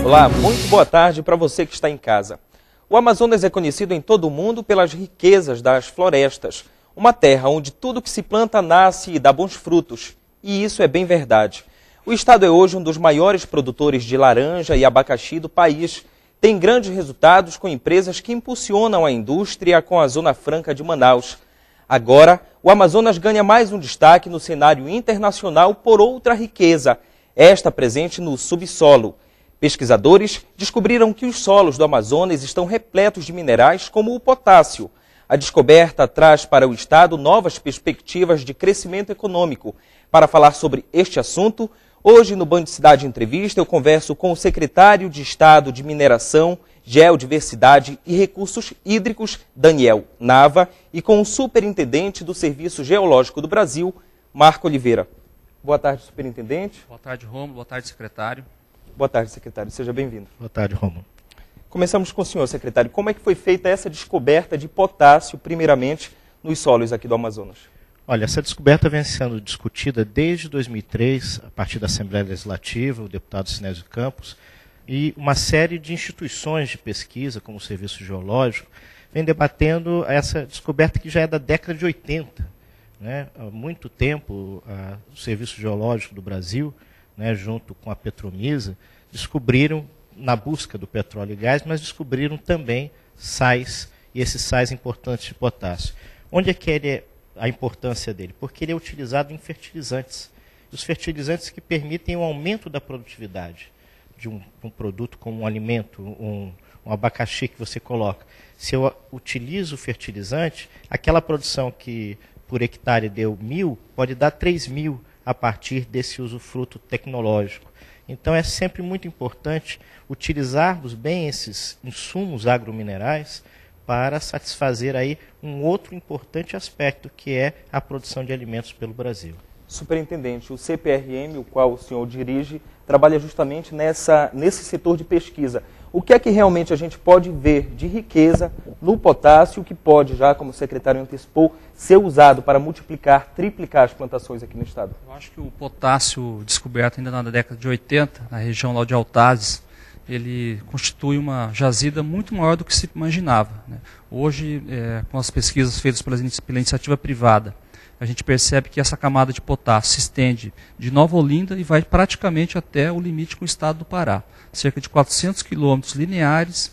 Olá, muito boa tarde para você que está em casa. O Amazonas é conhecido em todo o mundo pelas riquezas das florestas, uma terra onde tudo que se planta nasce e dá bons frutos. E isso é bem verdade. O estado é hoje um dos maiores produtores de laranja e abacaxi do país. Tem grandes resultados com empresas que impulsionam a indústria com a Zona Franca de Manaus. Agora, o Amazonas ganha mais um destaque no cenário internacional por outra riqueza, esta presente no subsolo. Pesquisadores descobriram que os solos do Amazonas estão repletos de minerais como o potássio. A descoberta traz para o estado novas perspectivas de crescimento econômico. Para falar sobre este assunto, hoje no Band Cidade Entrevista eu converso com o secretário de Estado de Mineração, Geodiversidade e Recursos Hídricos, Daniel Nava, e com o superintendente do Serviço Geológico do Brasil, Marco Oliveira. Boa tarde, superintendente. Boa tarde, Rômulo. Boa tarde, secretário. Boa tarde, secretário. Seja bem-vindo. Boa tarde, Rômulo. Começamos com o senhor, secretário. Como é que foi feita essa descoberta de potássio, primeiramente, nos solos aqui do Amazonas? Olha, essa descoberta vem sendo discutida desde 2003, a partir da Assembleia Legislativa, o deputado Sinésio Campos, e uma série de instituições de pesquisa, como o Serviço Geológico, vem debatendo essa descoberta que já é da década de 80. Né? Há muito tempo, o Serviço Geológico do Brasil, né, junto com a Petromisa, descobriram, na busca do petróleo e gás, mas descobriram também sais, e esses sais importantes de potássio. Onde é que ele é a importância dele? Porque ele é utilizado em fertilizantes. Os fertilizantes que permitem o aumento da produtividade de um produto como um alimento, um abacaxi que você coloca. Se eu utilizo o fertilizante, aquela produção que por hectare deu 1.000, pode dar 3.000 a partir desse usufruto tecnológico. Então é sempre muito importante utilizarmos bem esses insumos agrominerais para satisfazer aí um outro importante aspecto, que é a produção de alimentos pelo Brasil. Superintendente, o CPRM, o qual o senhor dirige, trabalha justamente nesse setor de pesquisa. O que é que realmente a gente pode ver de riqueza no potássio que pode, já como o secretário antecipou, ser usado para multiplicar, triplicar as plantações aqui no estado? Eu acho que o potássio descoberto ainda na década de 80, na região lá de Altazes, ele constitui uma jazida muito maior do que se imaginava. Né? Hoje, com as pesquisas feitas pela iniciativa privada, a gente percebe que essa camada de potássio se estende de Nova Olinda e vai praticamente até o limite com o estado do Pará. Cerca de 400 quilômetros lineares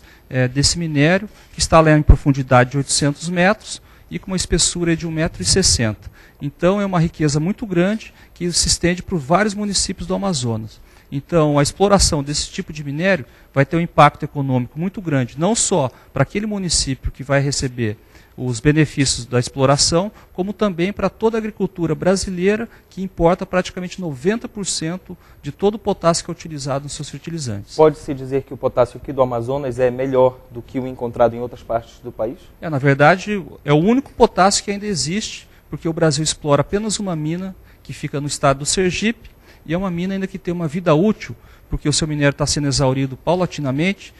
desse minério, que está lá em profundidade de 800 metros e com uma espessura de 1,60 m. Então é uma riqueza muito grande que se estende por vários municípios do Amazonas. Então a exploração desse tipo de minério vai ter um impacto econômico muito grande, não só para aquele município que vai receber os benefícios da exploração, como também para toda a agricultura brasileira, que importa praticamente 90% de todo o potássio que é utilizado nos seus fertilizantes. Pode-se dizer que o potássio aqui do Amazonas é melhor do que o encontrado em outras partes do país? Na verdade, é o único potássio que ainda existe, porque o Brasil explora apenas uma mina que fica no estado do Sergipe, e é uma mina ainda que tem uma vida útil, porque o seu minério está sendo exaurido paulatinamente.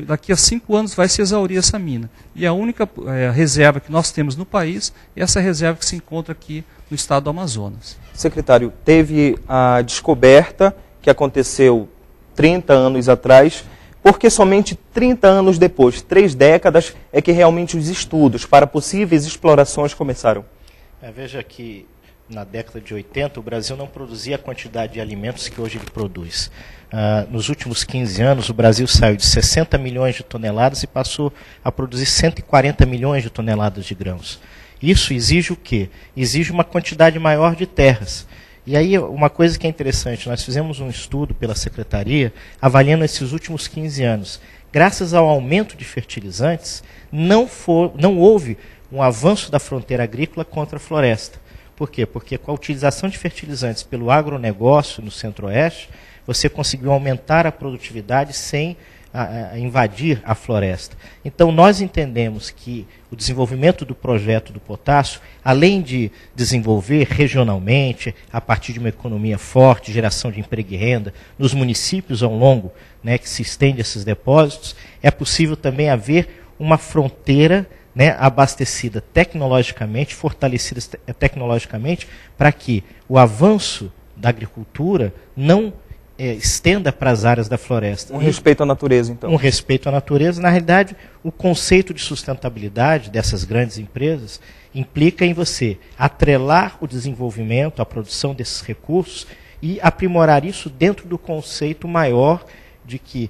Daqui a 5 anos vai se exaurir essa mina. E a única reserva que nós temos no país é essa reserva que se encontra aqui no estado do Amazonas. Secretário, teve a descoberta que aconteceu 30 anos atrás, porque somente 30 anos depois, 3 décadas, é que realmente os estudos para possíveis explorações começaram? Veja que na década de 80 o Brasil não produzia a quantidade de alimentos que hoje ele produz. Nos últimos 15 anos, o Brasil saiu de 60 milhões de toneladas e passou a produzir 140 milhões de toneladas de grãos. Isso exige o quê? Exige uma quantidade maior de terras. E aí, uma coisa que é interessante, nós fizemos um estudo pela Secretaria, avaliando esses últimos 15 anos. Graças ao aumento de fertilizantes, não houve um avanço da fronteira agrícola contra a floresta. Por quê? Porque com a utilização de fertilizantes pelo agronegócio no centro-oeste, você conseguiu aumentar a produtividade sem invadir a floresta. Então, nós entendemos que o desenvolvimento do projeto do potássio, além de desenvolver regionalmente, a partir de uma economia forte, geração de emprego e renda, nos municípios ao longo, né, que se estende esses depósitos, é possível também haver uma fronteira, né, abastecida tecnologicamente, fortalecida tecnologicamente, para que o avanço da agricultura não estenda para as áreas da floresta. Um respeito à natureza, então. Um respeito à natureza. Na realidade, o conceito de sustentabilidade dessas grandes empresas implica em você atrelar o desenvolvimento, a produção desses recursos e aprimorar isso dentro do conceito maior de que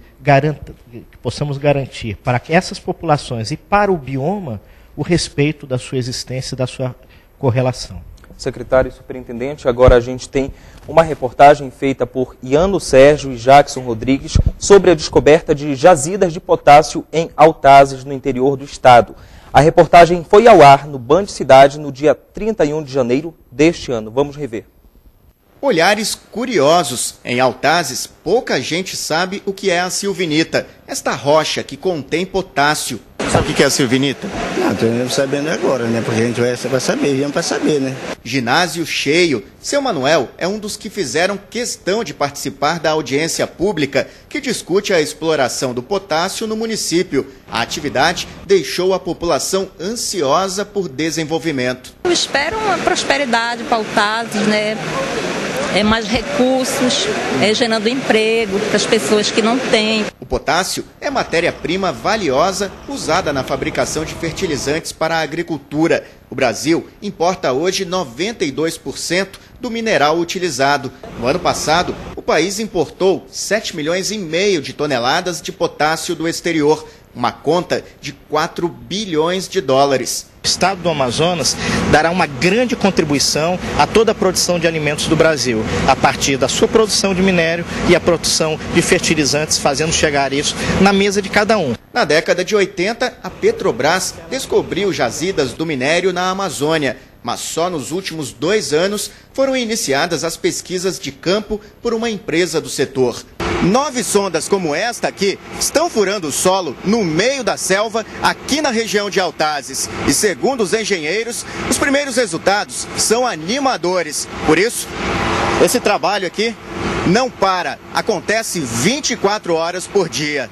possamos garantir para essas populações e para o bioma o respeito da sua existência e da sua correlação. Secretário e superintendente, agora a gente tem uma reportagem feita por Iano Sérgio e Jackson Rodrigues sobre a descoberta de jazidas de potássio em Altazes, no interior do estado. A reportagem foi ao ar no Band Cidade no dia 31 de janeiro deste ano. Vamos rever. Olhares curiosos. Em Altazes, pouca gente sabe o que é a silvinita, esta rocha que contém potássio. Sabe o que é a silvinita? Não, estou sabendo agora, né? Porque a gente vai saber, viemos para saber, né? Ginásio cheio. Seu Manuel é um dos que fizeram questão de participar da audiência pública que discute a exploração do potássio no município. A atividade deixou a população ansiosa por desenvolvimento. Eu espero uma prosperidade para Altazes, né? Mais recursos, gerando emprego para as pessoas que não têm. O potássio é matéria-prima valiosa usada na fabricação de fertilizantes para a agricultura. O Brasil importa hoje 92% do mineral utilizado. No ano passado, o país importou 7,5 milhões de toneladas de potássio do exterior, uma conta de 4 bilhões de dólares. O estado do Amazonas dará uma grande contribuição a toda a produção de alimentos do Brasil, a partir da sua produção de minério e a produção de fertilizantes, fazendo chegar isso na mesa de cada um. Na década de 80, a Petrobras descobriu jazidas do minério na Amazônia, mas só nos últimos 2 anos foram iniciadas as pesquisas de campo por uma empresa do setor. 9 sondas como esta aqui estão furando o solo no meio da selva aqui na região de Altazes. E segundo os engenheiros, os primeiros resultados são animadores. Por isso, esse trabalho aqui não para, acontece 24 horas por dia.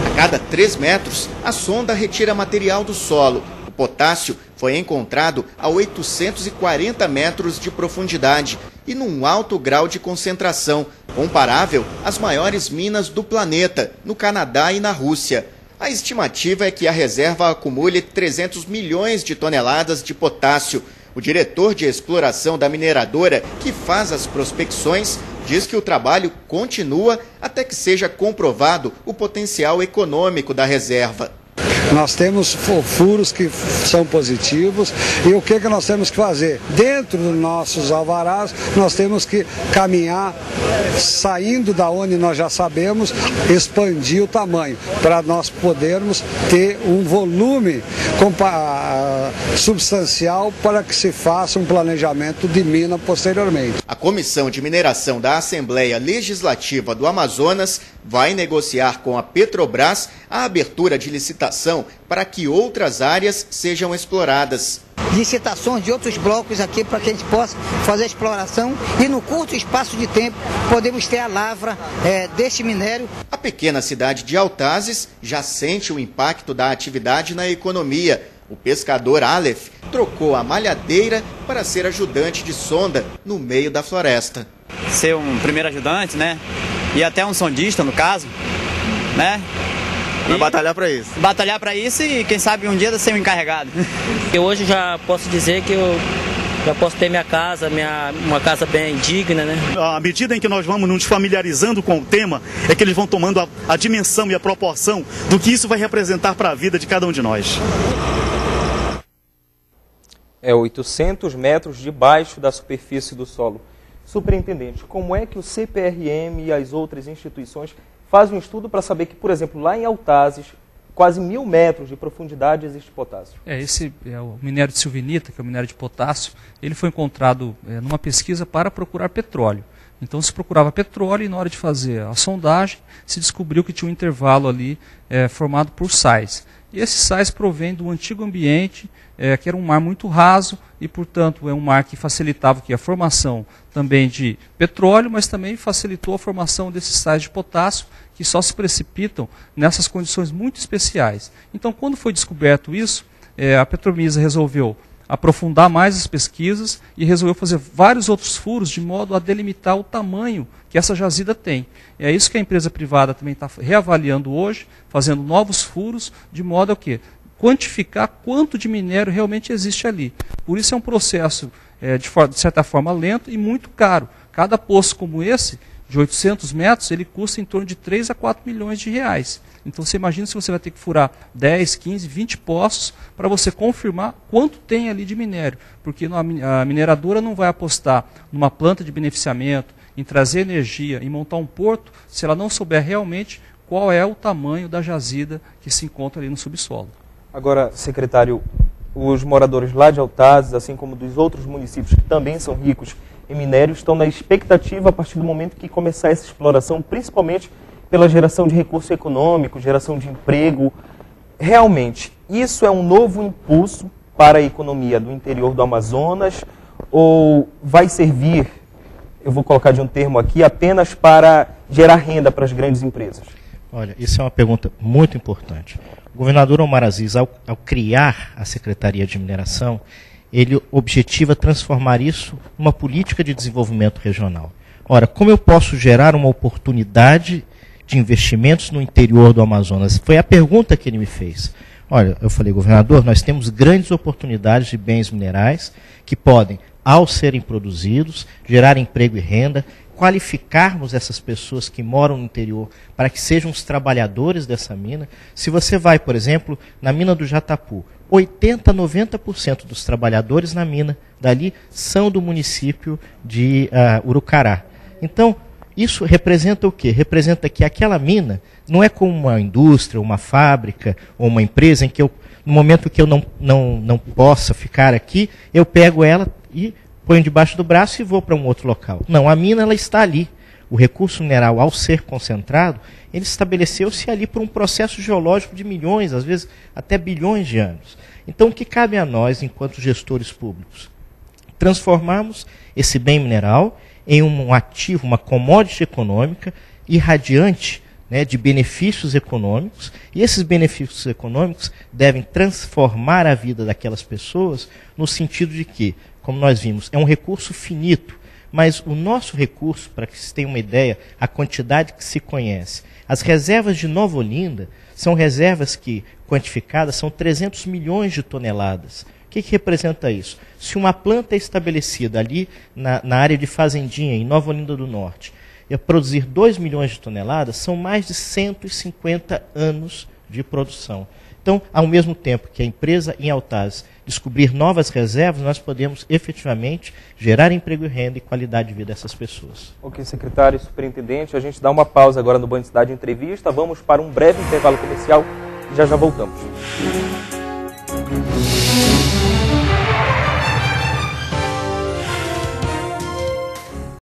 A cada 3 metros, a sonda retira material do solo. O potássio foi encontrado a 840 metros de profundidade e num alto grau de concentração, comparável às maiores minas do planeta, no Canadá e na Rússia. A estimativa é que a reserva acumule 300 milhões de toneladas de potássio. O diretor de exploração da mineradora, que faz as prospecções, diz que o trabalho continua até que seja comprovado o potencial econômico da reserva. Nós temos furos que são positivos e o que nós temos que fazer? Dentro dos nossos alvarás, nós temos que caminhar, saindo da onde nós já sabemos, expandir o tamanho, para nós podermos ter um volume substancial para que se faça um planejamento de mina posteriormente. A Comissão de Mineração da Assembleia Legislativa do Amazonas vai negociar com a Petrobras a abertura de licitação para que outras áreas sejam exploradas. Licitações de outros blocos aqui para que a gente possa fazer a exploração e no curto espaço de tempo podemos ter a lavra deste minério. A pequena cidade de Altazes já sente o impacto da atividade na economia. O pescador Aleph trocou a malhadeira para ser ajudante de sonda no meio da floresta. Ser um primeiro ajudante, né? E até um sondista, no caso, né? Vai batalhar para isso. Batalhar para isso e quem sabe um dia ser um encarregado. Eu hoje já posso dizer que eu já posso ter minha casa, uma casa bem digna, né? À medida em que nós vamos nos familiarizando com o tema, é que eles vão tomando a dimensão e a proporção do que isso vai representar para a vida de cada um de nós. 800 metros debaixo da superfície do solo. Superintendente, como é que o CPRM e as outras instituições fazem um estudo para saber que, por exemplo, lá em Altazes, quase 1.000 metros de profundidade existe potássio? Esse é o minério de silvinita, que é o minério de potássio, ele foi encontrado numa pesquisa para procurar petróleo. Então se procurava petróleo e na hora de fazer a sondagem se descobriu que tinha um intervalo ali formado por sais. E esses sais provêm do antigo ambiente, que era um mar muito raso e, portanto, é um mar que facilitava a formação também de petróleo, mas também facilitou a formação desses sais de potássio, que só se precipitam nessas condições muito especiais. Então, quando foi descoberto isso, a Petromisa resolveu aprofundar mais as pesquisas e resolveu fazer vários outros furos de modo a delimitar o tamanho que essa jazida tem. E é isso que a empresa privada também está reavaliando hoje, fazendo novos furos, de modo a quê? Quantificar quanto de minério realmente existe ali. Por isso é um processo, de certa forma, lento e muito caro. Cada poço como esse, de 800 metros, ele custa em torno de 3 a 4 milhões de reais. Então você imagina se você vai ter que furar 10, 15, 20 poços para você confirmar quanto tem ali de minério. Porque a mineradora não vai apostar numa planta de beneficiamento, em trazer energia, em montar um porto, se ela não souber realmente qual é o tamanho da jazida que se encontra ali no subsolo. Agora, secretário, os moradores lá de Altazes, assim como dos outros municípios que também são ricos em minério, estão na expectativa a partir do momento que começar essa exploração, principalmente pela geração de recurso econômico, geração de emprego. Realmente, isso é um novo impulso para a economia do interior do Amazonas ou vai servir, eu vou colocar de um termo aqui, apenas para gerar renda para as grandes empresas? Olha, isso é uma pergunta muito importante. O governador Omar Aziz, ao criar a Secretaria de Mineração, ele objetiva transformar isso numa política de desenvolvimento regional. Ora, como eu posso gerar uma oportunidade de investimentos no interior do Amazonas? Foi a pergunta que ele me fez. Olha, eu falei, governador, nós temos grandes oportunidades de bens minerais que podem, ao serem produzidos, gerar emprego e renda, qualificarmos essas pessoas que moram no interior para que sejam os trabalhadores dessa mina. Se você vai, por exemplo, na mina do Jatapu, 80%, 90% dos trabalhadores na mina dali são do município de Urucará. Então, isso representa o quê? Representa que aquela mina não é como uma indústria, uma fábrica ou uma empresa em que eu, no momento que eu não possa ficar aqui, eu pego ela e ponho debaixo do braço e vou para um outro local. Não, a mina ela está ali. O recurso mineral, ao ser concentrado, ele estabeleceu-se ali por um processo geológico de milhões, às vezes até bilhões de anos. Então, o que cabe a nós, enquanto gestores públicos? Transformarmos esse bem mineral em um ativo, uma commodity econômica irradiante, né, de benefícios econômicos, e esses benefícios econômicos devem transformar a vida daquelas pessoas no sentido de que, como nós vimos, é um recurso finito, mas o nosso recurso, para que vocês tenham uma ideia, a quantidade que se conhece, as reservas de Nova Olinda são reservas que, quantificadas, são 300 milhões de toneladas. O que representa isso? Se uma planta é estabelecida ali na área de Fazendinha, em Nova Olinda do Norte, e produzir 2 milhões de toneladas, são mais de 150 anos de produção. Então, ao mesmo tempo que a empresa em Altazes descobrir novas reservas, nós podemos efetivamente gerar emprego e renda e qualidade de vida dessas pessoas. Ok, secretário e superintendente, a gente dá uma pausa agora no Band Cidade Entrevista, vamos para um breve intervalo comercial e já voltamos.